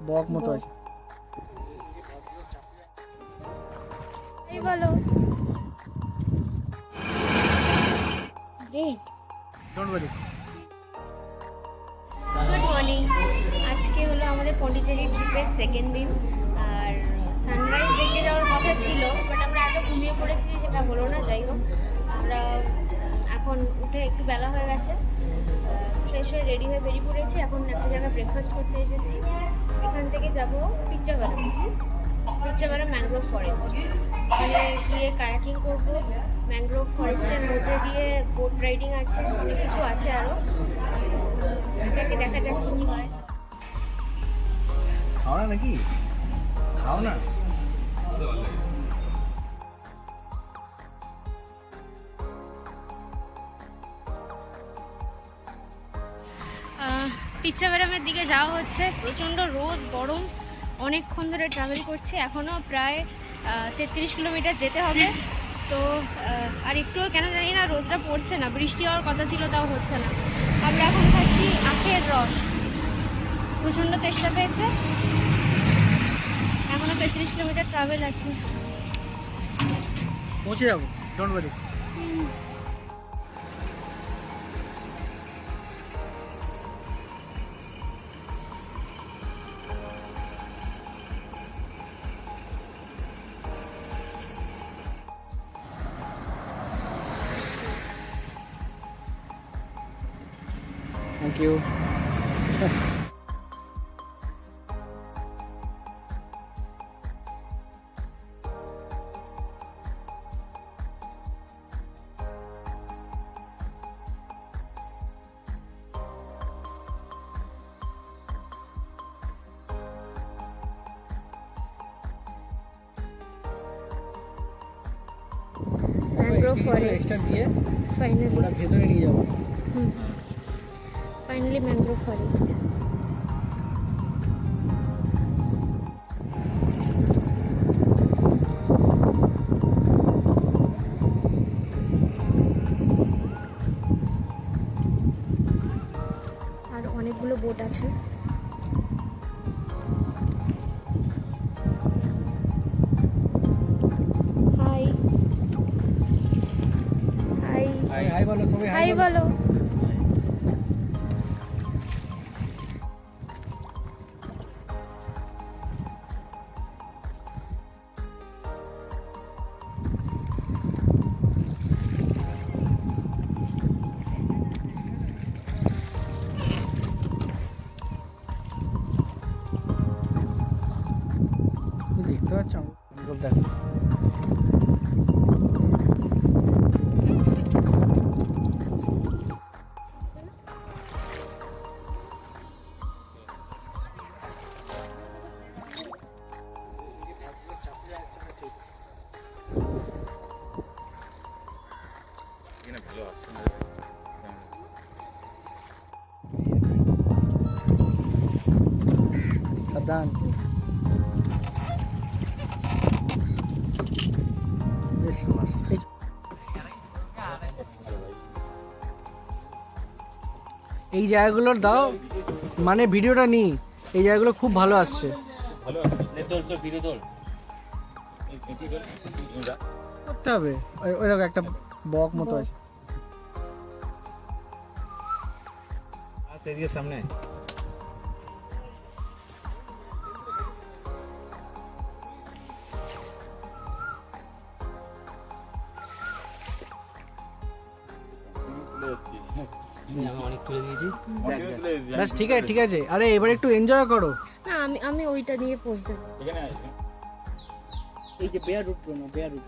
বক মতো আছে। এই বলো এই ডোন্ট ওয়ারি। Good morning. আজকে হলো আমাদের পন্ডিচেরি ট্রিপের সেকেন্ড দিন, আর সানরাইজ দেখতে যাওয়ার কথা ছিল, বাট আমরা এত ঘুমিয়ে পড়েছি সেটা হলো না। যাই হোক, আমরা এখন উঠে একটু বেলা হয়ে গেছে, ফ্রেশ হয়ে রেডি হয়ে বেরিয়ে পড়েছি। এখন একটা জায়গায় ব্রেকফাস্ট করতে এসেছি। এখান থেকে যাবো পিচ্চাপাড়া ম্যানগ্রোভ ফরেস্ট। ওখানে গিয়ে কায়াকিং করবো, ম্যানগ্রোভ ফরেস্টের মধ্যে দিয়ে বোট রাইডিং আছে, অনেক কিছু আছে আরও। এটাকে দেখা যাক কি হয়। খাও না নাকি? খাও না। পিচ্চাপাড়ামের দিকে যাওয়া হচ্ছে। প্রচণ্ড রোদ, গরম, অনেকক্ষণ ধরে ট্রাভেল করছি। এখনও প্রায় 33 কিলোমিটার যেতে হবে। তো আর একটুও কেন জানি না রোদটা পড়ছে না, বৃষ্টি হওয়ার কথা ছিল তাও হচ্ছে না। আমরা এখন খাচ্ছি আখের রস, প্রচণ্ড তেষ্টা পেয়েছে। এখনও 33 কিলোমিটার ট্রাভেল আছে। পৌঁছে যাবো, don't worry. Thank you. Mangrove forest দিয়ে ফাইনালি, আমরা ভেতরে নিয়ে যাবো। Finally mangrove forest. আর অনেকগুলো বোট আছে। হাই হাই হাই হাই বলো সবাই, হাই বলো। তুমি দেখতে পাচ্ছ ম্যানগ্রোভ? দেখো সাবধান। এই জায়গাগুলোর দাও, মানে ভিডিওটা নি, এই জায়গাগুলো খুব ভালো আসছে। করতে হবে। ওই দেখো একটা বক মতো আছে। সামনে অনেক তুলে দিয়েছি। ব্যাস ঠিক আছে, ঠিক আছে। আরে এবার একটু এনজয় করো। না, আমি ওইটা নিয়ে পোজ দেবো। এই যে বেয়ার রুট করো, বেয়ার রুট।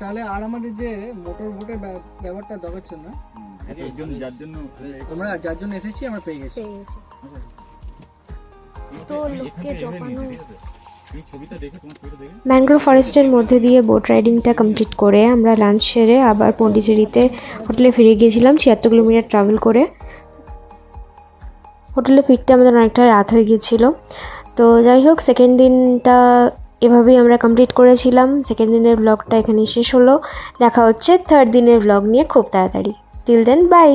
তাহলে আর আমাদের যে মোটর বোটের ব্যাপারটা দরকার ছিল না, যার জন্য এসেছি আমরা পেয়ে গেছি। তো লোককে জপানো। ম্যানগ্রোভ ফরেস্টের মধ্যে দিয়ে বোট রাইডিংটা কমপ্লিট করে আমরা লাঞ্চ সেরে আবার পন্ডিচেরিতে হোটেলে ফিরে গিয়েছিলাম 76 কিলোমিটার ট্রাভেল করে। হোটেলে ফিরতে আমাদের অনেকটা রাত হয়ে গিয়েছিল। তো যাই হোক, সেকেন্ড দিনটা এভাবেই আমরা কমপ্লিট করেছিলাম। সেকেন্ড দিনের ব্লগটা এখানেই শেষ হলো। দেখা হচ্ছে থার্ড দিনের ব্লগ নিয়ে খুব তাড়াতাড়ি। Till then by.